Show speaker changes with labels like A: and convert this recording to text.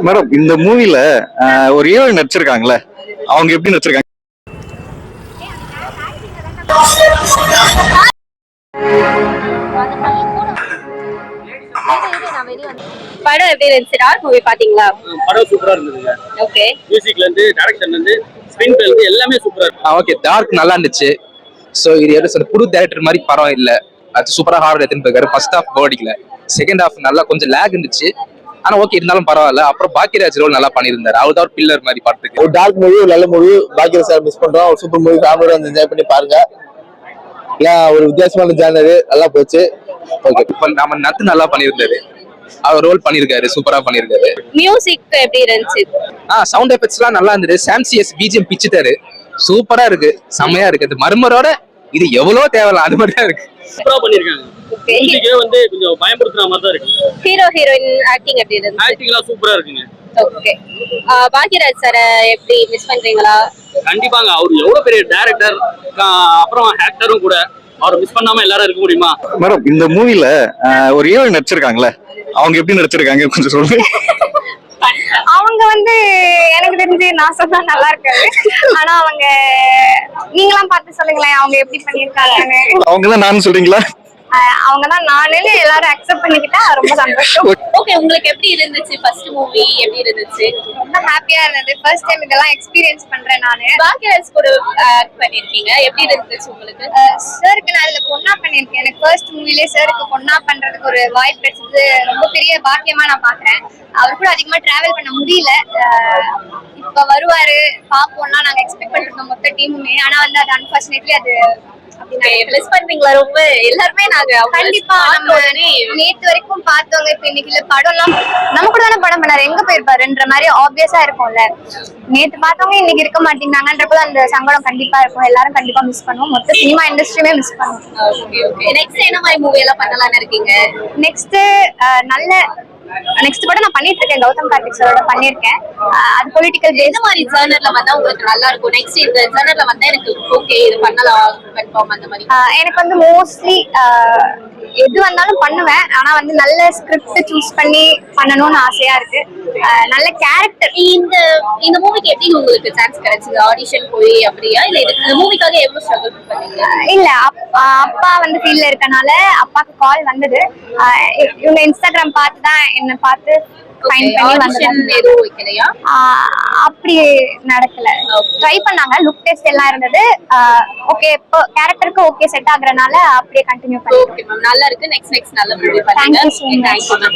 A: Madam இந்த மூவில ஒரு ஹீரோயின் நடிச்சிருக்காங்களே, அவங்க எப்படி நடிச்சிருக்காங்க?
B: படம் எப்படி இருந்துச்சு? டார்க் மூவி பாத்தீங்களா?
C: படம் சூப்பரா இருந்ததுங்க.
B: ஓகே.
C: மியூசிக்ல இருந்து டைரக்ஷன்ல இருந்து ஸ்கிரீன் பிளே இருந்து எல்லாமே சூப்பரா இருக்கு.
D: ஓகே, டார்க் நல்லா இருந்துச்சு. சோ இது எது சொல்ற புது டைரக்டர் மாதிரி படம் இல்ல. அது சூப்பரா ஹாரர் எடுத்துட்டு இருக்காரு. ஃபர்ஸ்ட் ஹாஃப் போடிக்கல, செகண்ட் ஹாஃப் நல்லா கொஞ்சம் லேக் இருந்துச்சு. ஆனா ஓகே, இருந்தாலும் பரவாயில்ல. அப்புறம் பாக்கியராஜ் ரோல் நல்லா பண்ணியிருந்தாரு. அவர் தான் பில்லர் மாதிரி படத்துக்கு.
E: ஒரு டார்க் மூவி, ஒரு நல்ல மூவி. பாக்கியராஜ் சார் மிஸ் பண்றோம். ஒரு சூப்பர் மூவி, ஃபேமிலியோட வந்து என்ஜாய் பண்ணி பாருங்க. ஒரு வித்தியாசமான ஜானர், நல்லா போச்சு. ஓகே,
D: நம்ம நத்து நல்லா பண்ணியிருந்தாரு. அவர் ரோல் பண்ணிருக்காரு, சூப்பரா பண்ணிருக்காரு.
B: மியூசிக் எப்படி இருந்துச்சு?
D: சவுண்ட் எஃபெக்ட்ஸ்லாம் நல்லா இருந்தது. சாம்சிஎஸ் பிஜிஎம் பிச்சுட்டாரு, சூப்பரா இருக்கு, செமையா இருக்கு. அது மர்மரோட இது எவ்வளவு தேவலாம், அது மட்டும் தான் இருக்கு.
C: சூப்பரா பண்ணிருக்காங்க. மியூசிக்கே வந்து கொஞ்சம் பயமுறுத்துற மாதிரி தான் இருக்கு.
B: ஹீரோ ஹீரோயின் ஆக்டிங் எப்படி இருந்துச்சு?
C: ஆக்டிங்லாம் சூப்பரா இருக்குங்க.
B: ஓகே. பாக்கியராஜ் சார் எப்படி மிஸ் பண்றீங்களா?
C: கண்டிப்பாங்க, அவர் எவ்வளவு பெரிய டைரக்டர், அப்புறம் ஆக்டரும் கூட. அவர் மிஸ் பண்ணாம எல்லாரும் இருக்க முடியுமா?
A: மேடம் இந்த மூவில ஒரு ஹீரோயின் நடிச்சிருக்காங்களே, அவங்க எப்படி நடிச்சிருக்காங்க கொஞ்சம் சொல்லுங்க.
F: அவங்க வந்து எனக்கு தெரிஞ்சு நான் சொன்னா நல்லா இருக்காது. ஆனா அவங்க நீங்களாம் பார்த்து சொல்லுங்களேன், அவங்க எப்படி பண்ணிருக்காங்கன்னு.
A: அவங்கதான் நான் சொல்றீங்களா?
F: அவங்கதான் நானுன்னு எல்லாரும் அக்செப்ட் பண்ணிக்கிட்டா ரொம்ப சந்தோஷம்.
B: ஓகே, உங்களுக்கு எப்படி இருந்துச்சு? ஃபர்ஸ்ட் மூவி எப்படி இருந்துச்சு?
F: ரொம்ப ஹாப்பியா இருந்தது. ஃபர்ஸ்ட் டைம் இதெல்லாம் எக்ஸ்பீரியன்ஸ் பண்றேன் நானு.
B: பாக்கியராஜ் கூட ஆக்ட் பண்ணிருக்கீங்க, எப்படி இருந்துச்சு உங்களுக்கு?
F: சாருக்கு நான் இதுல பொண்ணா பண்ணிருக்கேன். எனக்கு ஃபர்ஸ்ட் மூவிலே சாருக்கு பொண்ணா பண்றதுக்கு ஒரு வாய்ப்பு கிடைச்சது ரொம்ப பெரிய பாக்கியமா நான் பாக்குறேன். அவர் கூட அதிகமா டிராவல் பண்ண முடியல. இப்ப வருவாரு பாப்போம்னா நாங்க எக்ஸ்பெக்ட் பண்ணிருக்கோம் மொத்த டீமுமே. ஆனா வந்து அது அன்பார்ச்சுனேட்லி அது
B: மிஸ் பண்றீங்களா ரொம்ப? எல்லாருமே நாங்க
F: கண்டிப்பா நேத்து வரைக்கும் பார்த்தவங்க இப்ப இன்னைக்கு இல்ல படம் எல்லாம் நம்ம கூட தானே படம் பண்ணாரு, எங்க போயிருப்பாருன்ற மாதிரி ஆப்வியஸா இருக்கும்ல. நேத்து பார்த்தவங்க இன்னைக்கு இருக்க மாட்டேங்கிறாங்கன்றப்போ அந்த சங்கடம் கண்டிப்பா இருக்கும். எல்லாரும் கண்டிப்பா மிஸ் பண்ணுவோம். மொத்த சினிமா இண்டஸ்ட்ரியுமே மிஸ் பண்ணுவோம்.
B: நெக்ஸ்ட் என்ன மாதிரி மூவி எல்லாம் பண்ணலாம்னு இருக்கீங்க?
F: நெக்ஸ்ட் படம் நான் பண்ணிட்டு இருக்கேன். கௌதம் கார்த்திக் சாரோட பண்ணிருக்கேன். அது பொலிட்டிக்கல் பேஸ்
B: மாதிரி ஜர்னல்ல வந்தா உங்களுக்கு நல்லா இருக்கும். நெக்ஸ்ட் இந்த ஜர்னல்ல வந்தா எனக்கு ஓகே இது பண்ணலாம் கன்ஃபார்ம் அந்த மாதிரி.
F: எனக்கு வந்து மோஸ்ட்லி எது வந்தாலும் பண்ணுவேன். ஆனா வந்து நல்ல ஸ்கிரிப்ட் சூஸ் பண்ணி பண்ணணும்னு ஆசையா இருக்கு. நல்ல கேரக்டர்.
B: இந்த மூவிக்கு எப்படி உங்களுக்கு சான்ஸ் கிடைச்சது? ஆடிஷன் போய் அப்படியா இல்ல இந்த மூவிக்காக எவ்வளவு ஸ்ட்ரகிள் பண்ணீங்க?
F: இல்ல, அப்பா வந்து ஃபீல்ட்ல இருக்கனால அப்பாக்கு கால் வந்தது. இவங்க இன்ஸ்டாகிராம் பார்த்து தான் என்ன பார்த்து ஃபைன் பண்ணி வந்தது.
B: எதுவும் வைக்கலையா?
F: அப்படி நடக்கல. ட்ரை பண்ணாங்க, லுக் டெஸ்ட் எல்லாம் இருந்தது. ஓகே, இப்போ கேரக்டருக்கு ஓகே செட் ஆகுறனால அப்படியே கண்டினியூ பண்ணி.
B: ஓகே மேம், நல்லா இருக்கு. நெக்ஸ்ட் நல்ல மூவி பண்ணுங்க.
F: Thank you so much.